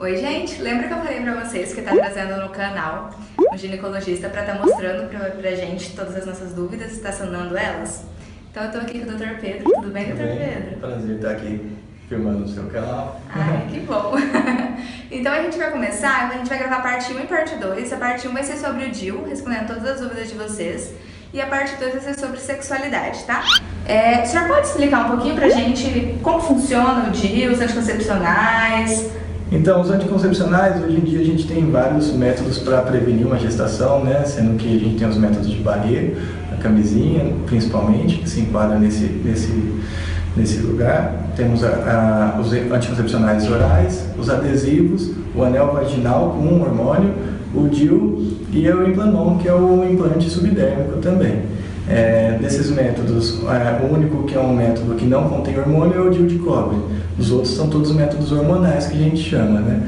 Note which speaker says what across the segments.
Speaker 1: Oi gente, lembra que eu falei pra vocês que tá trazendo no canal um ginecologista pra estar mostrando pra gente todas as nossas dúvidas, tá sanando elas? Então eu tô aqui com o Dr. Pedro, tudo bem, Dr. Pedro?
Speaker 2: Prazer estar aqui filmando o seu canal.
Speaker 1: Ai, que bom! Então a gente vai começar, a gente vai gravar parte 1 e parte 2. A parte 1 vai ser sobre o DIU, respondendo todas as dúvidas de vocês. E a parte 2 vai ser sobre sexualidade, tá? O senhor pode explicar um pouquinho pra gente como funciona o DIU, os anticoncepcionais?
Speaker 2: Então, os anticoncepcionais, hoje em dia a gente tem vários métodos para prevenir uma gestação, né? Sendo que a gente tem os métodos de barreira, a camisinha, principalmente, que se enquadra nesse lugar. Temos os anticoncepcionais orais, os adesivos, o anel vaginal com um hormônio, o DIU e o Implanon, que é o implante subdérmico também. Desses métodos, o único que é um método que não contém hormônio é o DIU de cobre. Os outros são todos métodos hormonais que a gente chama, né?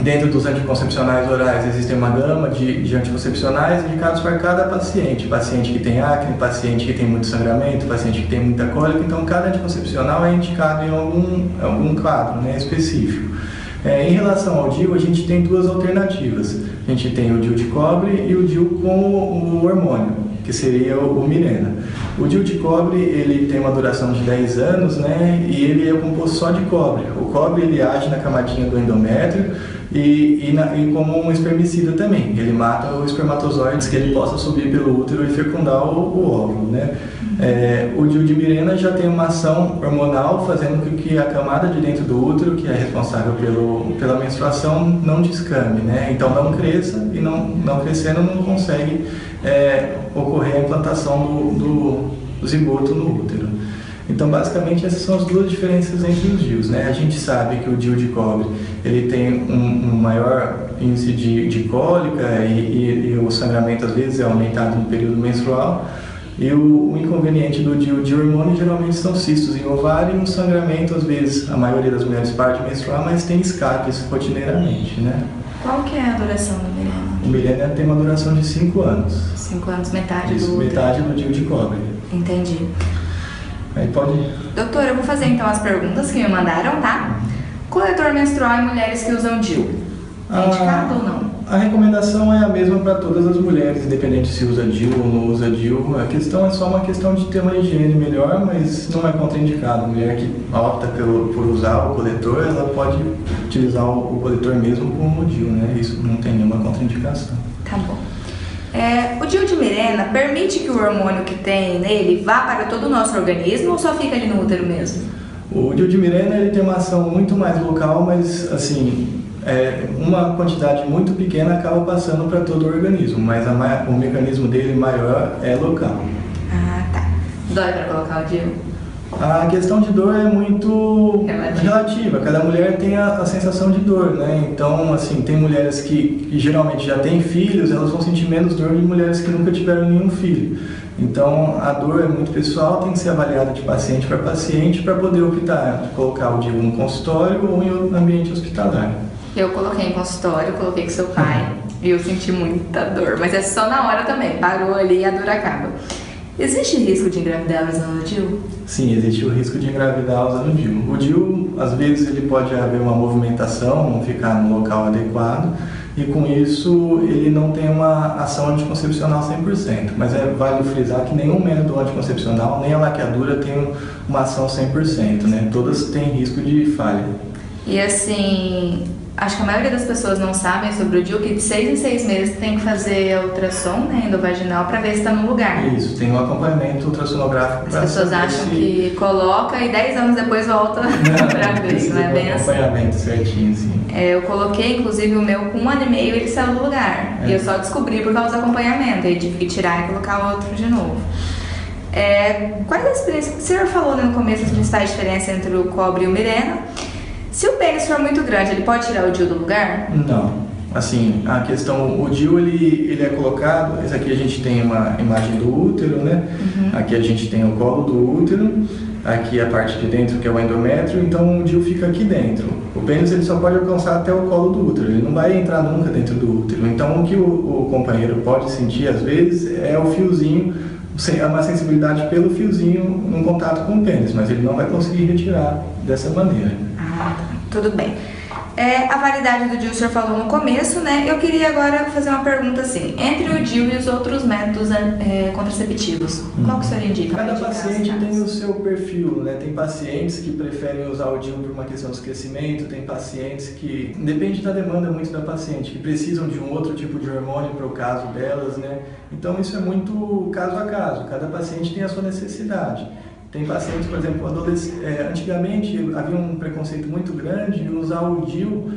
Speaker 2: Dentro dos anticoncepcionais orais existem uma gama de anticoncepcionais indicados para cada paciente. Paciente que tem acne, paciente que tem muito sangramento, paciente que tem muita cólica. Então, cada anticoncepcional é indicado em algum quadro, né, específico. Em relação ao DIU, a gente tem duas alternativas. A gente tem o DIU de cobre e o DIU com o hormônio, que seria o Mirena. O DIU de cobre, ele tem uma duração de 10 anos, né, e ele é composto só de cobre. O cobre, ele age na camadinha do endométrio e como um espermicida também. Ele mata o espermatozoide, que ele possa subir pelo útero e fecundar o óvulo, né. O DIU de Mirena já tem uma ação hormonal, fazendo com que a camada de dentro do útero, que é responsável pela menstruação, não descame, né? Então não cresça, e não crescendo não consegue ocorrer a implantação do zigoto no útero. Então, basicamente, essas são as duas diferenças entre os DIUs, né? A gente sabe que o DIU de cobre ele tem um maior índice de cólica e o sangramento, às vezes, é aumentado no período menstrual. E o inconveniente do DIU de hormônio geralmente são cistos em ovário e um sangramento, às vezes, a maioria das mulheres para de menstruar, mas tem escapes rotineiramente, né?
Speaker 1: Qual que é a duração do Mirena?
Speaker 2: O Mirena tem uma duração de 5 anos.
Speaker 1: 5 anos, metade
Speaker 2: Isso,
Speaker 1: do útero.
Speaker 2: metade do DIU de cobre.
Speaker 1: Entendi.
Speaker 2: Aí pode...
Speaker 1: Doutor, eu vou fazer então as perguntas que me mandaram, tá? Coletor menstrual em mulheres que usam DIU. É indicado ou não?
Speaker 2: A recomendação é a mesma para todas as mulheres, independente se usa DIU ou não usa DIU. A questão é só uma questão de ter uma higiene melhor, mas não é contraindicado. A mulher que opta por usar o coletor, ela pode utilizar o coletor mesmo com o DIU, né? Isso não tem nenhuma contraindicação.
Speaker 1: Tá bom. O DIU de Mirena permite que o hormônio que tem nele vá para todo o nosso organismo ou só fica ali no útero mesmo?
Speaker 2: O DIU de Mirena ele tem uma ação muito mais local, mas assim... uma quantidade muito pequena acaba passando para todo o organismo, mas o mecanismo dele maior é local.
Speaker 1: Ah, tá. Dói para colocar o DIU?
Speaker 2: A questão de dor é muito relativa. Cada mulher tem a sensação de dor, né? Então, assim, tem mulheres que geralmente já têm filhos, elas vão sentir menos dor de mulheres que nunca tiveram nenhum filho. Então, a dor é muito pessoal, tem que ser avaliada de paciente para paciente para poder optar de colocar o DIU no consultório ou em um ambiente hospitalar.
Speaker 1: Eu coloquei em consultório, coloquei com seu pai e eu senti muita dor, mas é só na hora também, parou ali e a dor acaba. Existe risco de engravidar usando o DIU?
Speaker 2: Sim, existe o risco de engravidar usando o DIU. O DIU, às vezes, ele pode haver uma movimentação, não ficar no local adequado, e com isso ele não tem uma ação anticoncepcional 100%. Mas vale frisar que nenhum método anticoncepcional, nem a laqueadura, tem uma ação 100%, né? Todas têm risco de falha.
Speaker 1: E assim... acho que a maioria das pessoas não sabem sobre o DIU, que de 6 em 6 meses tem que fazer a ultrassom, né, endovaginal, para ver se está no lugar.
Speaker 2: Isso, tem um acompanhamento ultrassonográfico para
Speaker 1: As pessoas acham que coloca e 10 anos depois volta para ver, não é bem assim.
Speaker 2: Acompanhamento certinho, sim.
Speaker 1: Eu coloquei, inclusive, o meu com 1 ano e meio, ele saiu do lugar. E eu só descobri por causa do acompanhamento, aí tive que tirar e colocar outro de novo. Quais as principais... O senhor falou no começo as principais diferenças entre o cobre e o Mirena. Se o pênis for muito grande, ele pode tirar o DIU do lugar?
Speaker 2: Não. Assim, a questão, o DIU ele é colocado, esse aqui a gente tem uma imagem do útero, né? Uhum. Aqui a gente tem o colo do útero, aqui a parte de dentro que é o endométrio, então o DIU fica aqui dentro. O pênis ele só pode alcançar até o colo do útero, ele não vai entrar nunca dentro do útero. Então o que o companheiro pode sentir às vezes é o fiozinho, uma sensibilidade pelo fiozinho no contato com o pênis, mas ele não vai conseguir retirar dessa maneira.
Speaker 1: Ah, tá. Tudo bem. A validade do DIU o senhor falou no começo, né? Eu queria agora fazer uma pergunta assim. Entre o DIU e os outros métodos contraceptivos, qual que o senhor indica?
Speaker 2: Cada paciente tem o seu perfil, né? Tem pacientes que preferem usar o DIU por uma questão de esquecimento, tem pacientes que, depende da demanda muito da paciente, que precisam de um outro tipo de hormônio para o caso delas, né? Então isso é muito caso a caso, cada paciente tem a sua necessidade. Tem pacientes, por exemplo, antigamente havia um preconceito muito grande de usar o DIU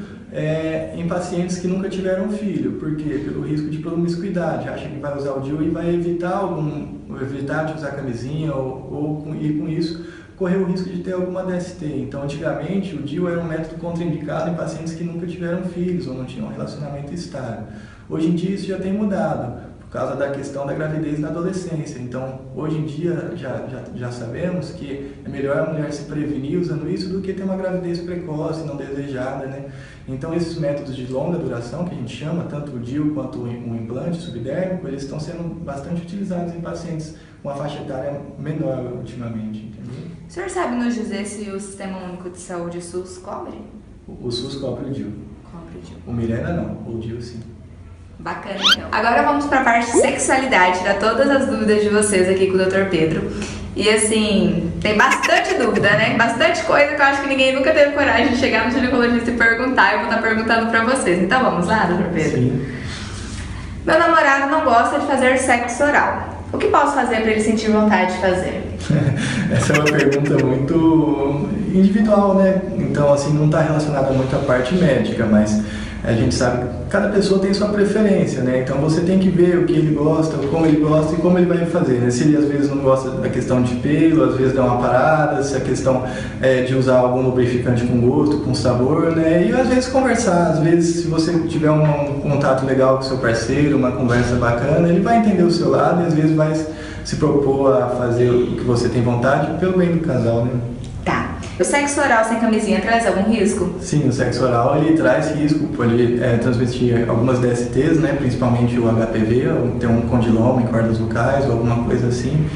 Speaker 2: em pacientes que nunca tiveram filho. Por quê? Pelo risco de promiscuidade. Acha que vai usar o DIU e vai evitar de usar camisinha e com isso correr o risco de ter alguma DST. Então, antigamente, o DIU era um método contraindicado em pacientes que nunca tiveram filhos ou não tinham um relacionamento estável. Hoje em dia isso já tem mudado, por causa da questão da gravidez na adolescência. Então, hoje em dia, já sabemos que é melhor a mulher se prevenir usando isso do que ter uma gravidez precoce, não desejada, né? Então, esses métodos de longa duração, que a gente chama, tanto o DIU quanto o implante subdérmico, eles estão sendo bastante utilizados em pacientes com uma faixa etária menor ultimamente, entendeu?
Speaker 1: O senhor sabe nos dizer se o Sistema Único de Saúde, o SUS, cobre?
Speaker 2: O SUS cobre o DIU.
Speaker 1: Cobre o DIU.
Speaker 2: O Mirena não, o DIU sim.
Speaker 1: Bacana, então. Agora vamos para a parte de sexualidade, tirar todas as dúvidas de vocês aqui com o Dr. Pedro. E assim, tem bastante dúvida, né? Bastante coisa que eu acho que ninguém nunca teve coragem de chegar no ginecologista e perguntar. Eu vou estar perguntando para vocês. Então vamos lá, Dr. Pedro?
Speaker 2: Sim.
Speaker 1: Meu namorado não gosta de fazer sexo oral. O que posso fazer para ele sentir vontade de fazer?
Speaker 2: Essa é uma pergunta muito individual, né? Então, assim, não está relacionada muito à parte médica, mas a gente sabe que cada pessoa tem sua preferência, né? Então você tem que ver o que ele gosta, como ele gosta e como ele vai fazer, né? Se ele às vezes não gosta da questão de pelo, às vezes dá uma parada, se a questão é de usar algum lubrificante com gosto, com sabor, né? E às vezes conversar, às vezes se você tiver um contato legal com seu parceiro, uma conversa bacana, ele vai entender o seu lado e às vezes vai se propor a fazer o que você tem vontade pelo bem do casal, né?
Speaker 1: Tá. O sexo oral sem camisinha traz algum risco?
Speaker 2: Sim, o sexo oral ele traz risco, pode transmitir algumas DSTs, né, principalmente o HPV, ou ter um condiloma em cordas vocais ou alguma coisa assim.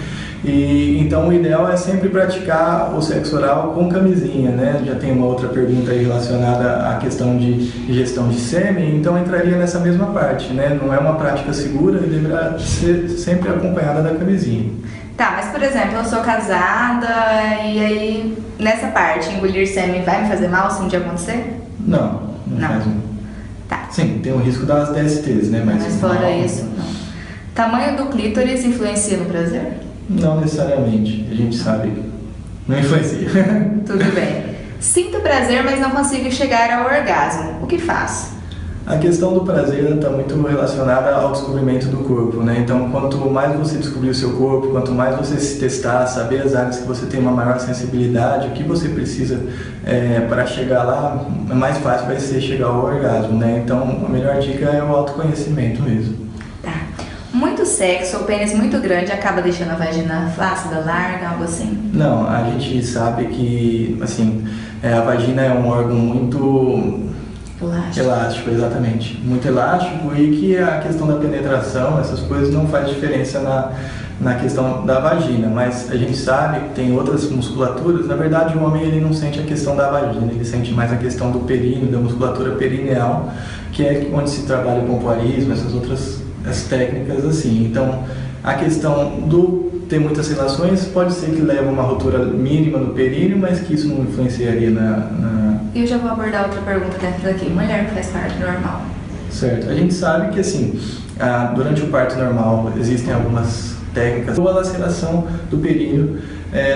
Speaker 2: E então o ideal é sempre praticar o sexo oral com camisinha, né? Já tem uma outra pergunta aí relacionada à questão de ingestão de sêmen, então entraria nessa mesma parte, né? Não é uma prática segura e deverá ser sempre acompanhada da camisinha.
Speaker 1: Tá, mas por exemplo, eu sou casada e aí nessa parte, engolir sêmen vai me fazer mal se um dia acontecer?
Speaker 2: Não faz mal.
Speaker 1: Tá.
Speaker 2: Sim, tem o risco das DSTs, né?
Speaker 1: Mas fora isso, não. Tamanho do clítoris influencia no prazer?
Speaker 2: Não necessariamente, a gente sabe, não influencia.
Speaker 1: Tudo bem. Sinto prazer, mas não consigo chegar ao orgasmo. O que faço?
Speaker 2: A questão do prazer está muito relacionada ao descobrimento do corpo, né? Então, quanto mais você descobrir o seu corpo, quanto mais você se testar, saber as áreas que você tem uma maior sensibilidade, o que você precisa para chegar lá, mais fácil vai ser chegar ao orgasmo, né? Então, a melhor dica é o autoconhecimento mesmo.
Speaker 1: Tá. Muito sexo ou pênis muito grande acaba deixando a vagina flácida, larga, algo assim?
Speaker 2: Não, a gente sabe que, assim, a vagina é um órgão muito elástico, exatamente. Muito elástico e que a questão da penetração, essas coisas não faz diferença na questão da vagina, mas a gente sabe que tem outras musculaturas. Na verdade, o homem ele não sente a questão da vagina, ele sente mais a questão do períneo, da musculatura perineal, que é onde se trabalha o pompoarismo, essas outras técnicas assim. Então, a questão do ter muitas relações pode ser que leve a uma ruptura mínima no períneo, mas que isso não influenciaria
Speaker 1: Eu já vou abordar outra pergunta dentro daqui. Mulher que faz parto normal.
Speaker 2: Certo. A gente sabe que, assim, durante o parto normal existem algumas técnicas ou a laceração do períneo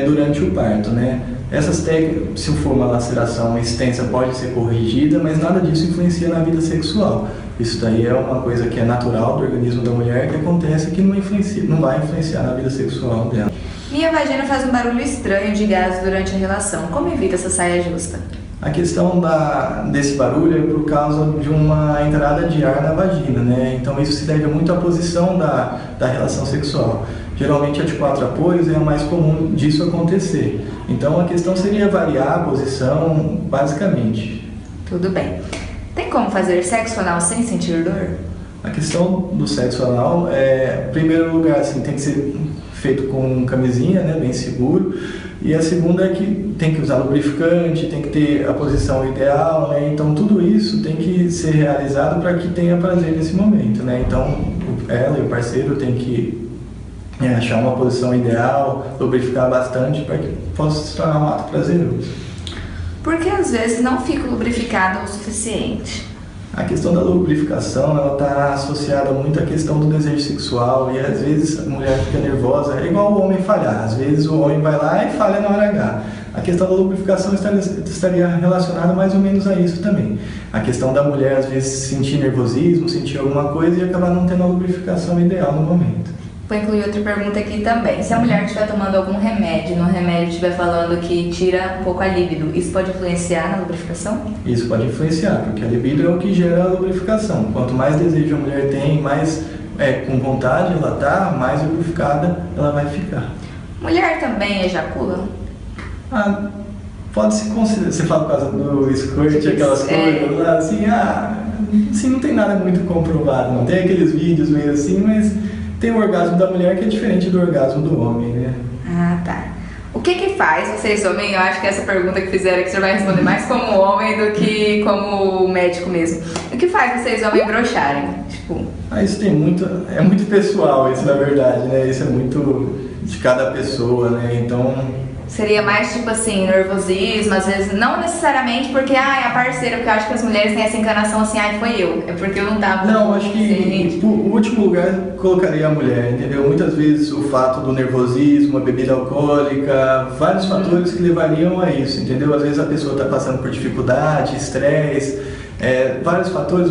Speaker 2: durante o parto, né? Essas técnicas, se for uma laceração extensa, pode ser corrigida, mas nada disso influencia na vida sexual. Isso daí é uma coisa que é natural do organismo da mulher, que acontece que não vai influenciar na vida sexual dela.
Speaker 1: Minha vagina faz um barulho estranho de gases durante a relação. Como evita essa saia justa?
Speaker 2: A questão desse barulho é por causa de uma entrada de ar na vagina, né? Então isso se deve muito à posição da relação sexual. Geralmente a de 4 apoios é a mais comum disso acontecer. Então a questão seria variar a posição, basicamente.
Speaker 1: Tudo bem. Tem como fazer sexo anal sem sentir dor?
Speaker 2: A questão do sexo anal em primeiro lugar, assim, tem que ser feito com camisinha, né, bem seguro. E a segunda é que tem que usar lubrificante, tem que ter a posição ideal, né? Então tudo isso tem que ser realizado para que tenha prazer nesse momento, né? Então ela e o parceiro tem que achar uma posição ideal, lubrificar bastante para que possa se tornar um ato prazeroso.
Speaker 1: Por que às vezes não fica lubrificado o suficiente?
Speaker 2: A questão da lubrificação, ela está associada muito à questão do desejo sexual e às vezes a mulher fica nervosa, é igual o homem falhar, às vezes o homem vai lá e falha na hora H. A questão da lubrificação estaria relacionada mais ou menos a isso também. A questão da mulher às vezes sentir nervosismo, sentir alguma coisa e acabar não tendo a lubrificação ideal no momento.
Speaker 1: Vou incluir outra pergunta aqui também. Se a mulher estiver tomando algum remédio, no remédio estiver falando que tira um pouco a libido, isso pode influenciar na lubrificação?
Speaker 2: Isso pode influenciar, porque a libido é o que gera a lubrificação. Quanto mais desejo a mulher tem, mais com vontade ela tá, mais lubrificada ela vai ficar.
Speaker 1: Mulher também ejacula?
Speaker 2: Pode se considerar, você fala por causa do squirt, aquelas coisas lá, assim, não tem nada muito comprovado, não. Tem aqueles vídeos meio assim, mas tem o orgasmo da mulher que é diferente do orgasmo do homem, né?
Speaker 1: Tá. O que faz vocês homens? Eu acho que essa pergunta que fizeram que você vai responder mais como homem do que como médico mesmo. O que faz vocês homens broxarem? Tipo...
Speaker 2: isso tem muito... É muito pessoal isso, na verdade, né? Isso é muito de cada pessoa, né? Então...
Speaker 1: Seria mais tipo assim, nervosismo, às vezes, não necessariamente porque, é a parceira, porque eu acho que as mulheres têm essa encanação assim, foi eu, é porque eu não tava...
Speaker 2: Não, acho que o último lugar colocaria a mulher, entendeu? Muitas vezes o fato do nervosismo, a bebida alcoólica, vários fatores que levariam a isso, entendeu? Às vezes a pessoa está passando por dificuldade, estresse, vários fatores,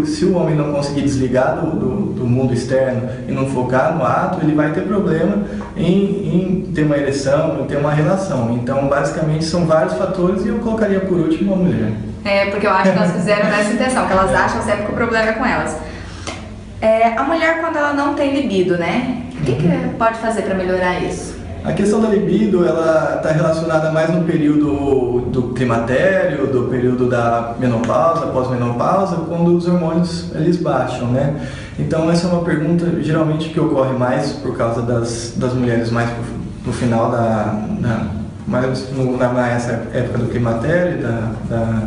Speaker 2: se o homem não conseguir desligar do mundo externo e não focar no ato, ele vai ter problema em ter uma ereção, em ter uma relação. Então, basicamente, são vários fatores e eu colocaria por último a mulher.
Speaker 1: Porque eu acho que elas fizeram nessa intenção, que elas acham sempre que o problema é com elas. A mulher, quando ela não tem libido, né? O que pode fazer para melhorar isso?
Speaker 2: A questão da libido, ela está relacionada mais no período do climatério, do período da menopausa, pós-menopausa, quando os hormônios eles baixam, né? Então essa é uma pergunta geralmente que ocorre mais por causa das mulheres mais no final nessa época do climatério, da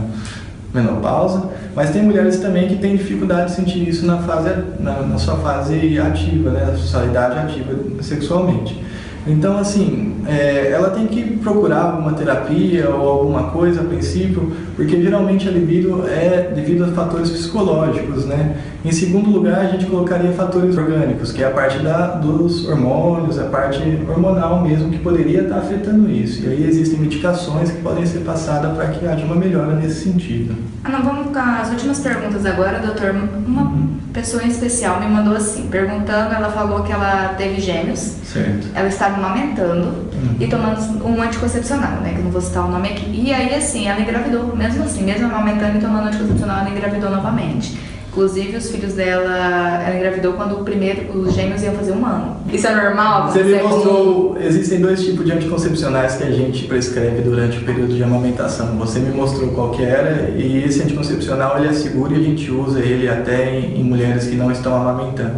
Speaker 2: menopausa, mas tem mulheres também que têm dificuldade de sentir isso na sua fase ativa, né? Na sua idade ativa sexualmente. Então, assim, ela tem que procurar alguma terapia ou alguma coisa a princípio, porque geralmente a libido é devido a fatores psicológicos, né? Em segundo lugar, a gente colocaria fatores orgânicos, que é a parte dos hormônios, a parte hormonal mesmo, que poderia estar afetando isso. E aí existem medicações que podem ser passadas para que haja uma melhora nesse sentido.
Speaker 1: Vamos com as últimas perguntas agora, doutor. Uma pessoa em especial me mandou assim, perguntando, ela falou que ela teve gêmeos.
Speaker 2: Certo.
Speaker 1: Ela estava amamentando e tomando um anticoncepcional, né? Que eu não vou citar o nome aqui. E aí, assim, ela engravidou, mesmo assim, mesmo amamentando e tomando anticoncepcional, ela engravidou novamente. Inclusive, os filhos dela, ela engravidou quando os gêmeos iam fazer 1 ano. Isso é normal?
Speaker 2: Você me mostrou, existem 2 tipos de anticoncepcionais que a gente prescreve durante o período de amamentação. Você me mostrou qual que era e esse anticoncepcional ele é seguro e a gente usa ele até em mulheres que não estão amamentando.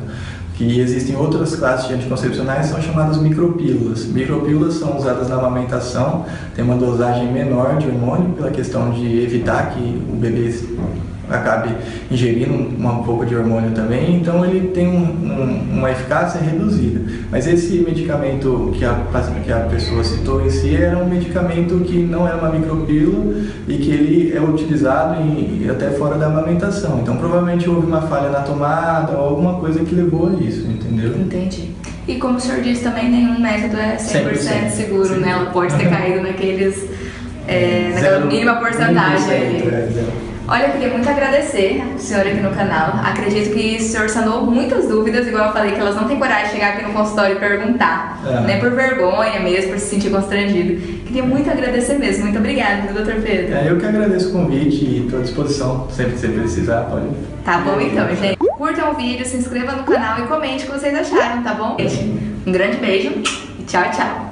Speaker 2: Que existem outras classes de anticoncepcionais que são chamadas micropílulas. Micropílulas são usadas na amamentação, tem uma dosagem menor de hormônio pela questão de evitar que o bebê acabe ingerindo um pouco de hormônio também, então ele tem uma eficácia reduzida. Mas esse medicamento que a pessoa citou em si era um medicamento que não era uma micropílula e que ele é utilizado até fora da amamentação. Então provavelmente houve uma falha na tomada ou alguma coisa que levou a isso, entendeu?
Speaker 1: Entendi. E como o senhor disse também, nenhum método é 100% seguro, 100%. Né? Ela pode ter caído naquela mínima porcentagem. Olha, eu queria muito agradecer o senhor aqui no canal. Acredito que o senhor sanou muitas dúvidas, igual eu falei, que elas não têm coragem de chegar aqui no consultório e perguntar, né? Por vergonha mesmo, por se sentir constrangido. Queria muito agradecer mesmo. Muito obrigada, doutor Pedro.
Speaker 2: Eu que agradeço o convite e estou à disposição, sempre que você precisar, pode.
Speaker 1: Tá bom então, gente. Curtam o vídeo, se inscrevam no canal e comente o que vocês acharam, tá bom? Um grande beijo e tchau, tchau.